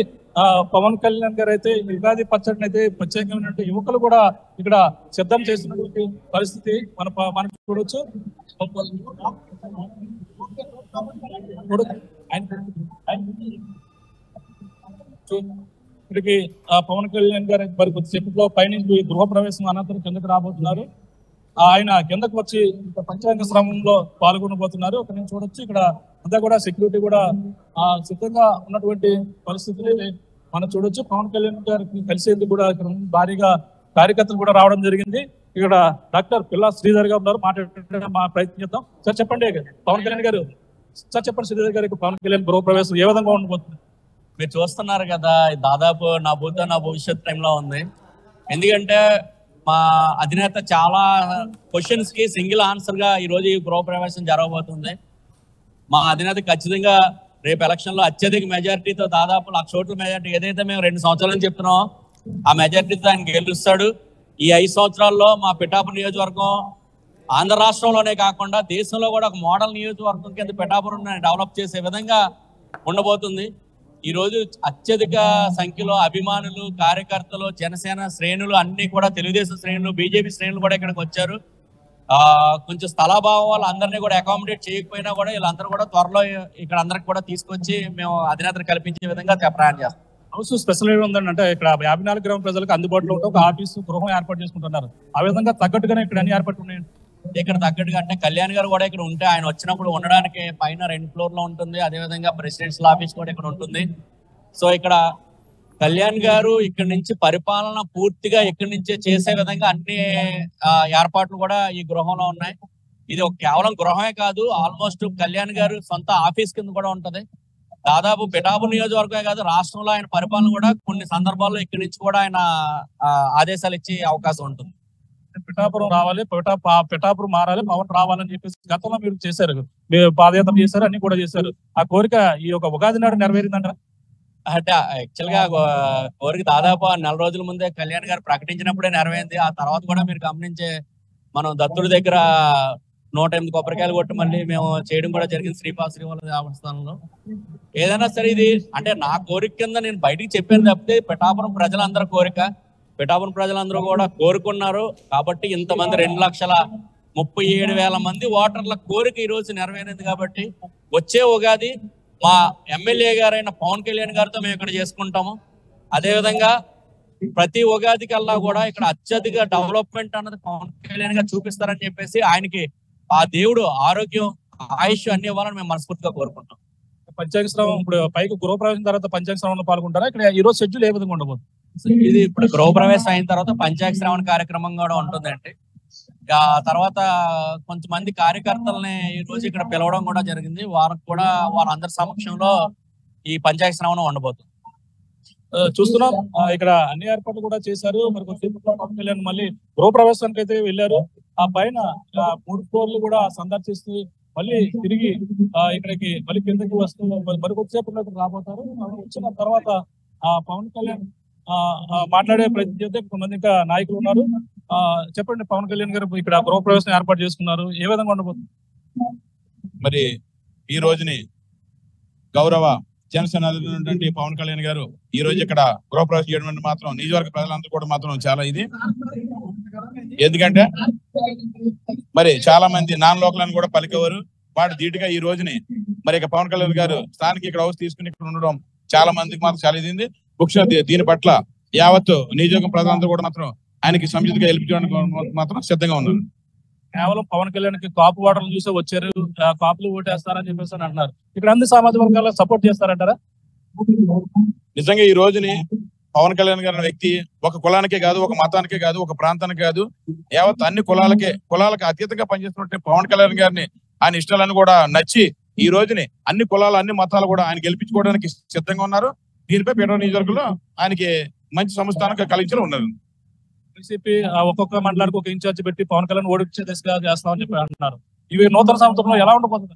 పవన్ కళ్యాణ్ గారు అయితే ఉగాది పచ్చడిని అయితే ప్రత్యేకమైన యువకులు కూడా ఇక్కడ సిద్ధం చేస్తున్నటువంటి పరిస్థితి మనకు చూడొచ్చు. ఇక్కడికి పవన్ కళ్యాణ్ గారు మరి కొద్దిసేపట్లో పైనుంచి గృహప్రవేశం అనంతరం కిందకి రాబోతున్నారు. ఆయన కిందకు వచ్చి పంచాంగ శ్రమంలో పాల్గొనబోతున్నారు. అక్కడ నేను చూడొచ్చు, ఇక్కడ అంతా కూడా సెక్యూరిటీ కూడా సిద్ధంగా ఉన్నటువంటి పరిస్థితులు మనం చూడొచ్చు. పవన్ కళ్యాణ్ గారికి కలిసేందుకు కూడా ఇక్కడ భారీగా కార్యకర్తలు కూడా రావడం జరిగింది. ఇక్కడ డాక్టర్ పిల్లా శ్రీధర్ గారు ఉన్నారు, మాట్లాడే ప్రయత్నం చేద్దాం. సార్ చెప్పండి పవన్ కళ్యాణ్ గారు, సార్ చెప్పండి శ్రీధర్ గారికి పవన్ కళ్యాణ్ గృహప్రవేశం ఏ విధంగా ఉండబోతుంది? మీరు చూస్తున్నారు కదా, దాదాపు నా భూత నా భవిష్యత్ టైంలో ఉంది. ఎందుకంటే మా అధినేత చాలా క్వశ్చన్స్ కి సింగిల్ ఆన్సర్ గా ఈ రోజు ఈ గృహప్రవేశం జరగబోతుంది. మా అధినేత ఖచ్చితంగా రేపు ఎలక్షన్ లో అత్యధిక మెజారిటీతో దాదాపు 1,00,000 ఓట్ల మెజారిటీ ఏదైతే మేము 2 సంవత్సరాలు చెప్తున్నామో ఆ మెజారిటీతో ఆయన గెలుస్తాడు. ఈ 5 సంవత్సరాల్లో మా పిఠాపురం నియోజకవర్గం ఆంధ్ర రాష్ట్రంలోనే కాకుండా దేశంలో కూడా ఒక మోడల్ నియోజకవర్గం కింద పిఠాపురం డెవలప్ చేసే విధంగా ఉండబోతుంది. ఈ రోజు అత్యధిక సంఖ్యలో అభిమానులు, కార్యకర్తలు, జనసేన శ్రేణులు అన్ని కూడా, తెలుగుదేశం శ్రేణులు, బీజేపీ శ్రేణులు కూడా ఇక్కడికి వచ్చారు. కొంచెం స్థలాభావం వాళ్ళు అందరినీ కూడా అకామిడేట్ చేయకపోయినా కూడా వీళ్ళందరూ కూడా త్వరలో ఇక్కడ అందరికి కూడా తీసుకొచ్చి మేము అధినేతను కల్పించే విధంగా ప్రయాణం చేస్తాం. హౌస్ స్పెషల్ ఉందండి, అంటే ఇక్కడ 54 గ్రామ ప్రజలకు అందుబాటులో ఉంటే ఒక ఆఫీసు, గృహం ఏర్పాటు చేసుకుంటున్నారు. ఆ విధంగా తగ్గట్టుగానే ఇక్కడ అన్ని ఏర్పాట్లు ఉన్నాయండి. ఇక్కడ తగ్గట్టుగా అంటే కళ్యాణ్ గారు కూడా ఇక్కడ ఉంటే ఆయన వచ్చినప్పుడు ఉండడానికి పైన 2 ఫ్లోర్లో ఉంటుంది. అదేవిధంగా ప్రెసిడెన్షియల్ ఆఫీస్ కూడా ఇక్కడ ఉంటుంది. సో ఇక్కడ కళ్యాణ్ గారు ఇక్కడ నుంచి పరిపాలన పూర్తిగా ఇక్కడి నుంచే చేసే విధంగా అన్ని ఏర్పాట్లు కూడా ఈ గృహంలో ఉన్నాయి. ఇది కేవలం గృహమే కాదు, ఆల్మోస్ట్ కళ్యాణ్ గారు సొంత ఆఫీస్ కింద కూడా ఉంటది. దాదాపు పిఠాపురం నియోజకవర్గమే కాదు, రాష్ట్రంలో ఆయన పరిపాలన కూడా కొన్ని సందర్భాల్లో ఇక్కడి నుంచి కూడా ఆయన ఆదేశాలు ఇచ్చే అవకాశం ఉంటుంది. పిఠాపురం రావాలి, పిఠాపురం మారాలి, పవన్ రావాలని చెప్పేసి గతంలో మీరు చేశారు, మీరు పాదయాత్ర చేశారు, అన్ని కూడా చేశారు. ఆ కోరిక ఈ యొక్క ఉగాది నాడు నెరవేరిందంటారా? అంటే యాక్చువల్ గా కోరిక దాదాపు 4 రోజుల ముందే కళ్యాణ్ గారు ప్రకటించినప్పుడే నెరవేరింది. ఆ తర్వాత కూడా మీరు గమనించే మనం దత్తుడి దగ్గర 108 కొబ్బరికాయలు కొట్టి మళ్ళీ మేము చేయడం కూడా జరిగింది శ్రీపాశ్రీ దేవస్థానంలో. ఏదైనా సరే ఇది అంటే నా కోరిక కింద నేను బయటికి చెప్పాను తప్పితే పిఠాపురం ప్రజలందరూ కోరిక, పిఠాపురం ప్రజలందరూ కూడా కోరుకున్నారు కాబట్టి ఇంతమంది 2,37,000 మంది ఓటర్ల కోరిక ఈ రోజు నెరవేరింది. కాబట్టి వచ్చే ఉగాది మా ఎమ్మెల్యే గారైన పవన్ కళ్యాణ్ గారితో మేము ఇక్కడ చేసుకుంటాము. అదేవిధంగా ప్రతి ఉగాది కల్లా కూడా ఇక్కడ అత్యధిక డెవలప్మెంట్ అన్నది పవన్ కళ్యాణ్ గారు చూపిస్తారని చెప్పేసి ఆయనకి ఆ దేవుడు ఆరోగ్యం, ఆయుష్ అన్ని ఇవ్వాలని మేము మనస్ఫూర్తిగా కోరుకుంటాం. పంచాంగ శ్రవణం ఇప్పుడు పైకి గృహప్రవేశం తర్వాత పంచాంగ శ్రవణంలో పాల్గొంటారా? ఇక్కడ ఈ రోజు షెడ్యూల్ ఏ విధంగా ఉండబోతుంది? ఇది ఇప్పుడు గృహప్రవేశం అయిన తర్వాత పంచాంగ శ్రవణ కార్యక్రమం కూడా ఉంటుందండి. ఆ తర్వాత కొంతమంది కార్యకర్తలని ఈ రోజు ఇక్కడ పిలవడం కూడా జరిగింది. వారికి కూడా వాళ్ళందరి సమక్షంలో ఈ పంచాయతీ శ్రవణం ఉండబోతుంది. చూస్తున్నాం ఇక్కడ అన్ని ఏర్పాట్లు కూడా చేశారు. మరి పవన్ కళ్యాణ్ మళ్ళీ గృహప్రవేశానికి అయితే వెళ్ళారు. ఆ పైన 3 ఫ్లోర్లు కూడా సందర్శిస్తూ మళ్ళీ తిరిగి ఇక్కడికి మళ్ళీ కిందకి వస్తూ మరి కొద్దిసేపు రాబోతారు. వచ్చిన తర్వాత పవన్ కళ్యాణ్ మాట్లాడే ప్రయత్నం చేస్తే కొంతమంది ఇంకా నాయకులు ఉన్నారు. చెప్పండి పవన్ కళ్యాణ్ గారు, ఇక్కడ గృహప్రవేశం ఏర్పాటు చేసుకున్నారు, ఏ విధంగా ఉండబోతుంది? మరి ఈ రోజుని గౌరవ జనసేన పవన్ కళ్యాణ్ గారు ఈ రోజు ఇక్కడ గృహప్రవేశం చేయడం మాత్రం నియోజకవర్గ ప్రజలందరూ కూడా మాత్రం చాలా ఇది. ఎందుకంటే మరి చాలా మంది నాన్ లోకల్ అని కూడా పలికేవారు, వాటి ధీటుగా ఈ రోజుని మరి ఇక పవన్ కళ్యాణ్ గారు స్థానిక ఇక్కడ హౌస్ తీసుకుని ఇక్కడ ఉండడం చాలా మందికి మాత్రం చాలా ఇది. ముఖ్యంగా దీని పట్ల యావత్తు నియోజకవర్గం ప్రజలందరూ కూడా మాత్రం ఆయనకి సముచితంగా గెలిపించడానికి మాత్రం సిద్ధంగా ఉన్నారు. కేవలం పవన్ కళ్యాణ్ కి కాపు ఓటర్లు చూసే వచ్చారు, కాపులు ఓటేస్తారని చెప్పేసి అని అంటున్నారు. ఇక్కడ అన్ని సామాజిక వర్గాలు సపోర్ట్ చేస్తారంటారా? నిజంగా ఈ రోజుని పవన్ కళ్యాణ్ గారి వ్యక్తి ఒక కులానికే కాదు, ఒక మతానికే కాదు, ఒక ప్రాంతానికి కాదు, యావత్ అన్ని కులాలకు అతీతంగా పనిచేస్తున్నట్టు పవన్ కళ్యాణ్ గారిని ఆయన ఇష్టాలను కూడా నచ్చి ఈ రోజుని అన్ని కులాలు అన్ని మతాలు కూడా ఆయన గెలిపించుకోవడానికి సిద్ధంగా ఉన్నారు. దీనిపై పీఠ నియోజకవర్గంలో ఆయనకి మంచి సంస్థానం కలిగించి ఉన్నారు. వైసీపీ ఒక్కొక్క మండలానికి ఒక ఇన్ఛార్జ్ పెట్టి పవన్ కళ్యాణ్ ఓడించే దిశగా చేస్తామని చెప్పి అంటున్నారు. ఇవి నూతన సంవత్సరంలో ఎలా ఉండబోతుంది?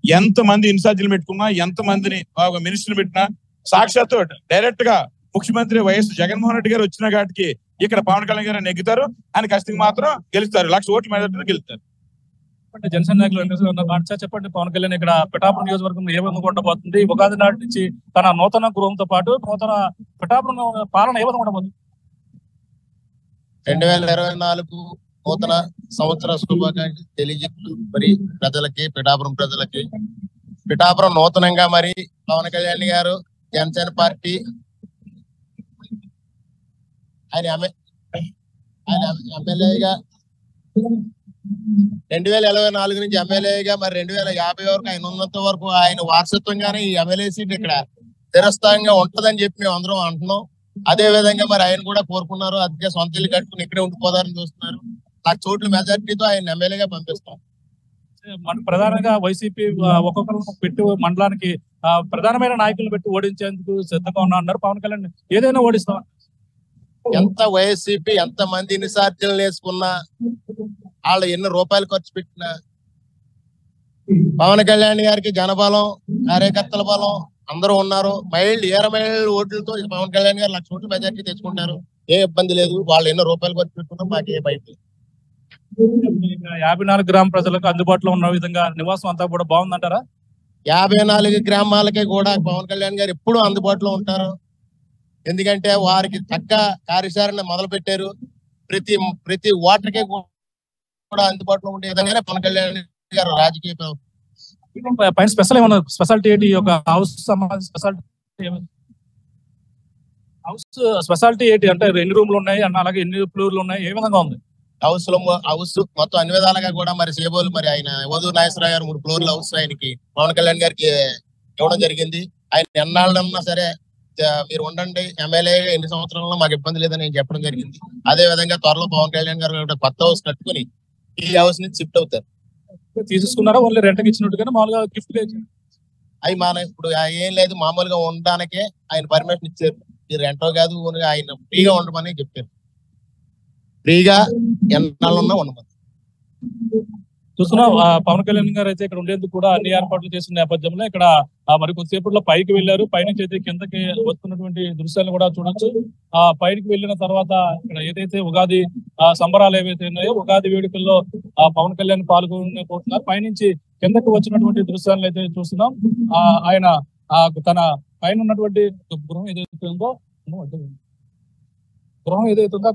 ఎంత మంది ఇన్ఛార్జీలు పెట్టుకున్నా, ఎంత మందిని మినిస్టర్లు పెట్టినా, సాక్షాత్తు డైరెక్ట్ గా ముఖ్యమంత్రి వైఎస్ జగన్మోహన్ రెడ్డి గారు వచ్చిన కాటికి ఇక్కడ పవన్ కళ్యాణ్ గారు నెగ్గుతారు. ఆయన ఖచ్చితంగా మాత్రం గెలుస్తారు. 1,00,000 ఓట్ల మీద గెలుస్తారు. జనసేన నాయకులు చెప్పండి, పవన్ కళ్యాణ్ ఇక్కడ పిఠాపురం నియోజకవర్గంలో ఏ విధంగా ఉండబోతుంది? ఉగాది నాటి నుంచి తన నూతన గృహంతో పాటు నూతన పిఠాపురం పాలన ఏ విధంగా ఉండబోతుంది? 2024 నూతన సంవత్సర శుభాకాంక్షలు తెలియజేస్తూ మరి ప్రజలకి, పిఠాపురం ప్రజలకి, పిఠాపురం నూతనంగా మరి పవన్ కళ్యాణ్ గారు జనసేన పార్టీ ఆయన ఎమ్మెల్యేగా 2024 నుంచి ఎమ్మెల్యేగా మరి 2050 వరకు ఆయన ఉన్నంత వరకు ఆయన వారసత్వంగానే ఈ ఎమ్మెల్యే సీట్ ఇక్కడ స్థిరస్థాయిగా ఉంటదని చెప్పి మేము అందరం అంటున్నాం. అదే విధంగా మరి ఆయన కూడా కోరుకున్నారు. అందుకే సొంత ఇల్లు కట్టుకుని ఇక్కడే ఉండిపోదారని చూస్తున్నారు. 1,00,000 ఓట్ల మెజార్టీతో ఆయన ఎమ్మెల్యేగా పంపిస్తాం. ప్రధానంగా వైసీపీ ఒక్కొక్కరు పెట్టి మండలానికి ప్రధానమైన నాయకులు పెట్టి ఓడించేందుకు సిద్ధంగా ఉన్నారు. పవన్ కళ్యాణ్ ఏదైనా ఓడిస్తాం. ఎంత వైసీపీ ఎంత మంది నిసార్జనలు వేసుకున్నా, వాళ్ళు ఎన్ని రూపాయలు ఖర్చు పెట్టినా, పవన్ కళ్యాణ్ గారికి జనబలం, కార్యకర్తల బలం అందరూ ఉన్నారు. మైళ్ళు ఓట్లతో పవన్ కళ్యాణ్ గారు 1,00,000 ఓట్ల మెజార్టీ తెచ్చుకుంటారు. ఏ ఇబ్బంది లేదు. వాళ్ళు ఎన్నో రూపాయలు ఖర్చు పెట్టుకున్నా మాకే బయట. 54 గ్రామ ప్రజలకు అందుబాటులో ఉన్న విధంగా నివాసం అంతా కూడా బాగుందంటారా? 54 గ్రామాలకే కూడా పవన్ కళ్యాణ్ గారు ఎప్పుడూ అందుబాటులో ఉంటారు. ఎందుకంటే వారికి తగ్గ కార్యాచరణ మొదలు పెట్టారు. ప్రతి ఓటర్కే కూడా అందుబాటులో ఉండే విధంగానే పవన్ కళ్యాణ్ గారు రాజకీయ పైన స్పెషల్ ఏమన్నా స్పెషాలిటీ ఏంటి? ఒక హౌస్ స్పెషాలిటీ ఏంటి అంటే ఎన్ని రూమ్లు ఉన్నాయి అన్న, అలాగే ఎన్ని ఫ్లోర్లు ఉన్నాయి, ఏ విధంగా ఉంది? హౌస్ మొత్తం అన్ని విధాలుగా కూడా మరి సేబోలు మరి ఆయన వధు నాగేశ్వరరావు గారు 3 ఫ్లోర్ల హౌస్ ఆయనకి పవన్ కళ్యాణ్ గారికి ఇవ్వడం జరిగింది. ఆయన ఎన్నాళ్ళన్నా సరే మీరు ఉండండి ఎమ్మెల్యే ఎన్ని సంవత్సరాల్లో మాకు ఇబ్బంది లేదని నేను చెప్పడం జరిగింది. అదే విధంగా త్వరలో పవన్ కళ్యాణ్ గారు కొత్త హౌస్ కట్టుకుని ఈ హౌస్ నుంచి షిఫ్ట్ అవుతారు. తీసుకున్నారా ఓన్లీ రెంట్కి ఇచ్చినట్టుగానే మామూలుగా గిఫ్ట్? అవి ఇప్పుడు ఏం లేదు, మామూలుగా ఉండడానికే ఆయన పర్మిషన్ ఇచ్చారు. ఈ రెంటో కాదు, ఆయన ఫ్రీగా ఉండమని చెప్పారు. ఫ్రీగా ఎన్నాళ్ళున్నా ఉండమని. చూస్తున్నాం పవన్ కళ్యాణ్ గారు అయితే ఇక్కడ ఉండేందుకు కూడా అన్ని ఏర్పాట్లు చేసిన నేపథ్యంలో ఇక్కడ మరి కొద్దిసేపట్లో పైకి వెళ్ళారు. పైనుంచి అయితే కిందకి వస్తున్నటువంటి దృశ్యాలను కూడా చూడొచ్చు. పైకి వెళ్ళిన తర్వాత ఇక్కడ ఏదైతే ఉగాది సంబరాలు ఏవైతే ఉన్నాయో, ఉగాది వేడుకల్లో పవన్ కళ్యాణ్ పాల్గొనబోతున్నారు. పైనుంచి కిందకి వచ్చినటువంటి దృశ్యాలను అయితే చూస్తున్నాం. ఆయన తన పైన ఉన్నటువంటి గృహం ఏదైతే ఉందో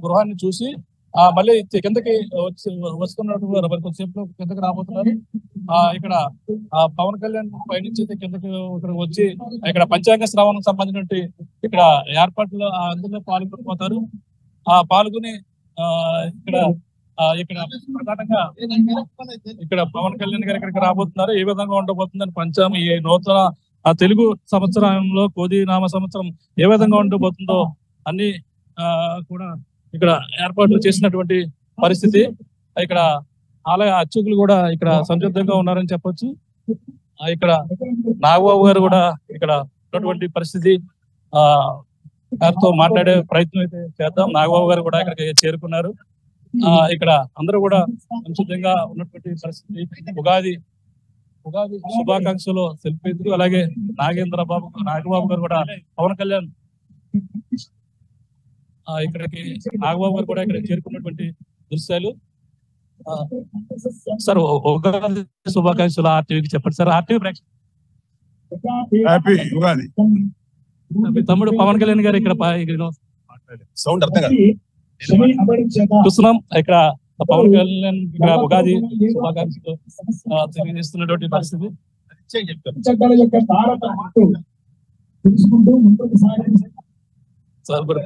గృహాన్ని చూసి మళ్ళీ కిందకి వస్తున్నటువంటి కొద్దిసేపు కిందకి రాబోతున్నారు. ఇక్కడ పవన్ కళ్యాణ్ పైనుంచి అయితే కిందకి ఇక్కడికి వచ్చి ఇక్కడ పంచాంగ శ్రావణం సంబంధించిన ఇక్కడ ఏర్పాట్లు అందులో పాల్గొనిపోతారు. పాల్గొని ఇక్కడ ప్రధానంగా ఇక్కడ పవన్ కళ్యాణ్ గారు ఇక్కడికి రాబోతున్నారు. ఏ విధంగా ఉండబోతుందని పంచాంగం ఈ నూతన తెలుగు సంవత్సరంలో కోది నామ సంవత్సరం ఏ విధంగా ఉండబోతుందో అన్ని కూడా ఇక్కడ ఏర్పాట్లు చేసినటువంటి పరిస్థితి. ఇక్కడ ఆలయ అర్చకులు కూడా ఇక్కడ సంసిద్ధంగా ఉన్నారని చెప్పొచ్చు. ఇక్కడ నాగబాబు గారు కూడా ఇక్కడ ఉన్నటువంటి పరిస్థితి. వారితో మాట్లాడే ప్రయత్నం అయితే చేద్దాం. నాగబాబు గారు కూడా ఇక్కడికి చేరుకున్నారు. ఇక్కడ అందరూ కూడా సంసిద్ధంగా ఉన్నటువంటి పరిస్థితి. ఉగాది శుభాకాంక్షలు తెలిపేందుకు అలాగే నాగబాబు గారు కూడా పవన్ కళ్యాణ్ ఇక్కడికి నాగబాబు గారు కూడా ఇక్కడ చేరుకున్నటువంటి దృశ్యాలు. సార్ ఉగాది శుభాకాంక్షలు ఆర్టీవీకి చెప్పండి సార్. ఆర్టీవీ మీ తమ్ముడు పవన్ కళ్యాణ్ గారు ఇక్కడ సౌండ్ అర్థం కాదు చూస్తున్నాం. ఇక్కడ పవన్ కళ్యాణ్ ఇక్కడ ఉగాది శుభాకాంక్షలు తెలియజేస్తున్నటువంటి పరిస్థితి.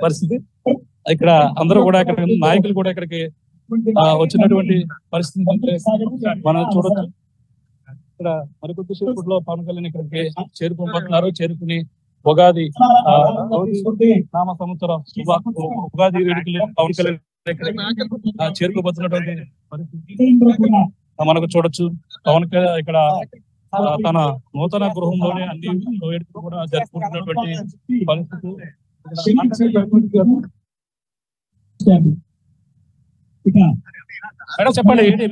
పరిస్థితి ఇక్కడ అందరూ కూడా ఇక్కడ నాయకులు కూడా ఇక్కడికి వచ్చినటువంటి పరిస్థితి మనం చూడొచ్చు. ఇక్కడ మరికొద్ది సేపట్లో పవన్ కళ్యాణ్ ఇక్కడికి చేరుకోబోతున్నారు. చేరుకుని ఉగాది నామ సంవత్సరం ఉగాది వేడుకలు పవన్ కళ్యాణ్ చేరుకోబోతున్నటువంటి పరిస్థితి మనకు చూడొచ్చు. పవన్ కళ్యాణ్ ఇక్కడ తన నూతన గృహంలోనే అన్ని వేడుకలు కూడా జరుపుకుంటున్నటువంటి పరిస్థితి. మేడం చెప్పండి ఏంటి